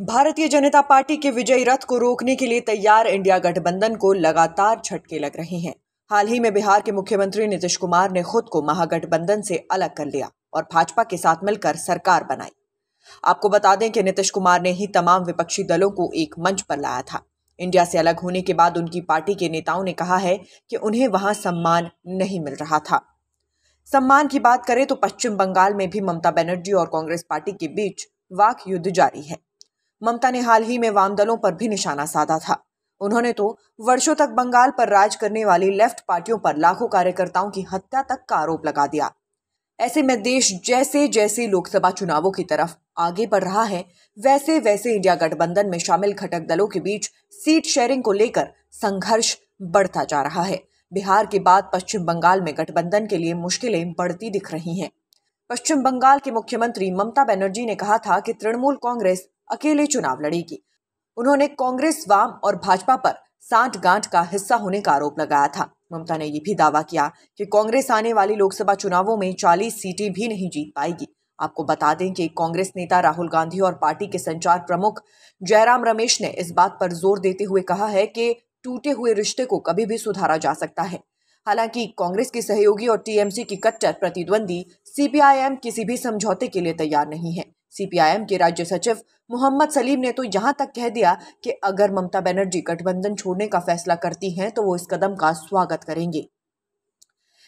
Bharatiya Janata party के विजयी रथ को रोकने के लिए तैयार इंडिया गठबंधन को लगातार झटके लग रहे हैं। हाल ही में बिहार के मुख्यमंत्री नीतीश कुमार ने खुद को महागठबंधन से अलग कर लिया और भाजपा के साथ मिलकर सरकार बनाई। आपको बता दें कि नीतीश कुमार ने ही तमाम विपक्षी दलों को एक मंच पर लाया था। इंडिया से अलग होने के बाद उनकी पार्टी के नेताओं ने कहा है कि उन्हें वहां सम्मान नहीं मिल रहा था। सम्मान की बात करें तो पश्चिम बंगाल में भी ममता बनर्जी और कांग्रेस पार्टी के बीच वाक युद्ध जारी है। ममता ने हाल ही में वाम दलों पर भी निशाना साधा था। उन्होंने तो वर्षों तक बंगाल पर राज करने वाली लेफ्ट पार्टियों पर लाखों कार्यकर्ताओं की हत्या तक का आरोप लगा दिया। ऐसे में देश जैसे जैसे लोकसभा चुनावों की तरफ आगे बढ़ रहा है, वैसे वैसे इंडिया गठबंधन में शामिल घटक दलों के बीच सीट शेयरिंग को लेकर संघर्ष बढ़ता जा रहा है। बिहार के बाद पश्चिम बंगाल में गठबंधन के लिए मुश्किलें बढ़ती दिख रही हैं। पश्चिम बंगाल की मुख्यमंत्री ममता बनर्जी ने कहा था कि तृणमूल कांग्रेस अकेले चुनाव लड़ेगी। उन्होंने कांग्रेस, वाम और भाजपा पर सांठ-गांठ का हिस्सा होने का आरोप लगाया था। ममता ने यह भी दावा किया कि कांग्रेस आने वाली लोकसभा चुनावों में 40 सीटें भी नहीं जीत पाएगी। आपको बता दें कि कांग्रेस नेता राहुल गांधी और पार्टी के संचार प्रमुख जयराम रमेश ने इस बात पर जोर देते हुए कहा है कि टूटे हुए रिश्ते को कभी भी सुधारा जा सकता है। हालांकि कांग्रेस की सहयोगी और टीएमसी की कट्टर प्रतिद्वंदी सीपीआईएम किसी भी समझौते के लिए तैयार नहीं है। सीपीआईएम के राज्य सचिव मोहम्मद सलीम ने तो यहां तक कह दिया कि अगर ममता बनर्जी गठबंधन छोड़ने का फैसला करती हैं तो वो इस कदम का स्वागत करेंगे।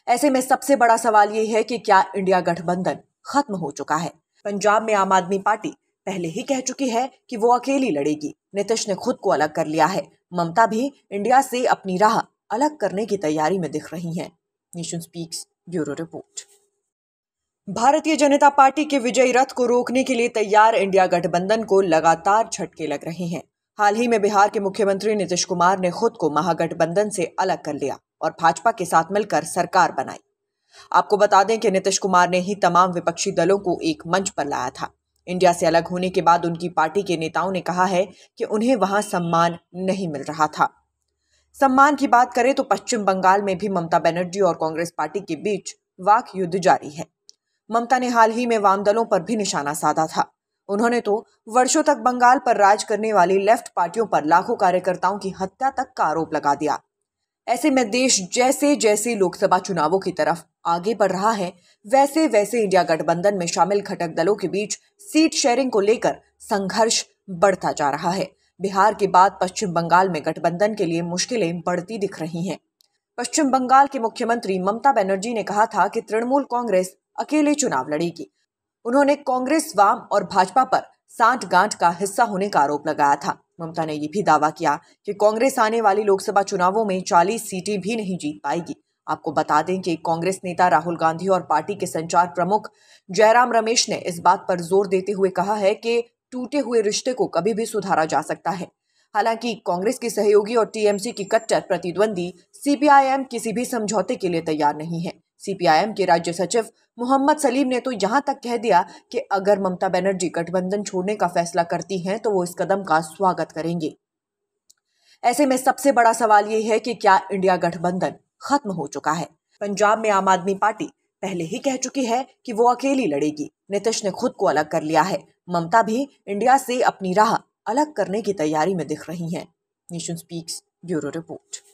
ऐसे में सबसे बड़ा सवाल ये है कि क्या इंडिया गठबंधन खत्म हो चुका है? पंजाब में आम आदमी पार्टी पहले ही कह चुकी है कि वो अकेली लड़ेगी। नीतीश ने खुद को अलग कर लिया है। ममता भी इंडिया से अपनी राह अलग करने की तैयारी में दिख रही हैं। Nation speaks bureau report. Bharatiya Janata party के विजयी रथ को रोकने के लिए तैयार इंडिया गठबंधन को लगातार झटके लग रहे हैं। हाल ही में बिहार के मुख्यमंत्री नीतीश कुमार ने खुद को महागठबंधन से अलग कर लिया और भाजपा के साथ मिलकर सरकार बनाई। आपको बता दें कि नीतीश कुमार ने ही तमाम विपक्षी दलों को एक मंच पर लाया था। इंडिया से अलग होने के बाद उनकी पार्टी के नेताओं ने कहा है कि उन्हें वहां सम्मान नहीं मिल रहा था। सम्मान की बात करें तो पश्चिम बंगाल में भी ममता बनर्जी और कांग्रेस पार्टी के बीच वाक युद्ध जारी है। ममता ने हाल ही में वाम दलों पर भी निशाना साधा था। उन्होंने तो वर्षों तक बंगाल पर राज करने वाली लेफ्ट पार्टियों पर लाखों कार्यकर्ताओं की हत्या तक का आरोप लगा दिया। ऐसे में देश जैसे जैसे लोकसभा चुनावों की तरफ आगे बढ़ रहा है, वैसे वैसे इंडिया गठबंधन में शामिल घटक दलों के बीच सीट शेयरिंग को लेकर संघर्ष बढ़ता जा रहा है। बिहार के बाद पश्चिम बंगाल में गठबंधन के लिए मुश्किलें बढ़ती दिख रही हैं। पश्चिम बंगाल की मुख्यमंत्री ममता बनर्जी ने कहा था कि तृणमूल कांग्रेस अकेले चुनाव लड़ेगी। उन्होंने कांग्रेस, वाम और भाजपा पर सांठ-गांठ का हिस्सा होने का आरोप लगाया था। ममता ने यह भी दावा किया कि कांग्रेस आने वाली लोकसभा चुनावों में 40 सीटें भी नहीं जीत पाएगी। आपको बता दें कि कांग्रेस नेता राहुल गांधी और पार्टी के संचार प्रमुख जयराम रमेश ने इस बात पर जोर देते हुए कहा है कि टूटे हुए रिश्ते को कभी भी सुधारा जा सकता है। हालांकि कांग्रेस की सहयोगी और टीएमसी की कट्टर प्रतिद्वंदी सीपीआईएम किसी भी समझौते के लिए तैयार नहीं है। सीपीआईएम के राज्य सचिव मोहम्मद सलीम ने तो यहां तक कह दिया कि अगर ममता बनर्जी गठबंधन छोड़ने का फैसला करती हैं तो वो इस कदम का स्वागत करेंगे। ऐसे में सबसे बड़ा सवाल ये है कि क्या इंडिया गठबंधन खत्म हो चुका है? पंजाब में आम आदमी पार्टी पहले ही कह चुकी है कि वो अकेली लड़ेगी। नीतीश ने खुद को अलग कर लिया है। ममता भी इंडिया से अपनी राह अलग करने की तैयारी में दिख रही हैं। Nation speaks bureau report.